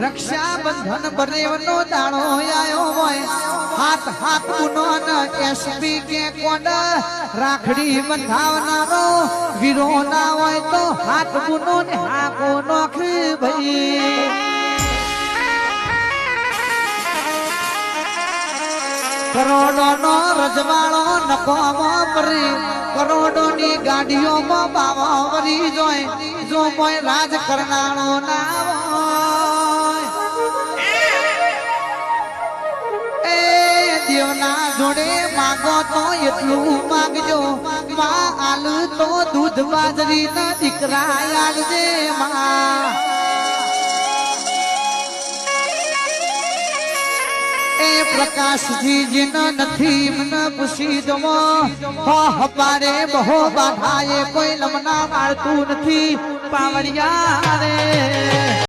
રક્ષાબંધન બરેવનો દાડો આયો હોય હાથ હાથ ગુનો એસપી કે કોડ રાખડી બંધાવનારો વીરો ના હોય તો હાથ ગુનો ને હાકો નોખી ભાઈ કરોડો નો રજવાળો નકોમાં પરી કરોડો ની ગાડીઓમાં બાવા વરી જોય જો કોઈ રાજ કરનારો ના હોય એ દેવના જોડે માગો તો એટલું માગજો માં આલુ તો દૂધ બાજરી ના દીકરા આલજે માં પ્રકાશજી જીનો નથી મન પૂછી જવો હો હપારે બહુ બાધાએ કોઈ લમના મારતું નથી પાવડિયા રે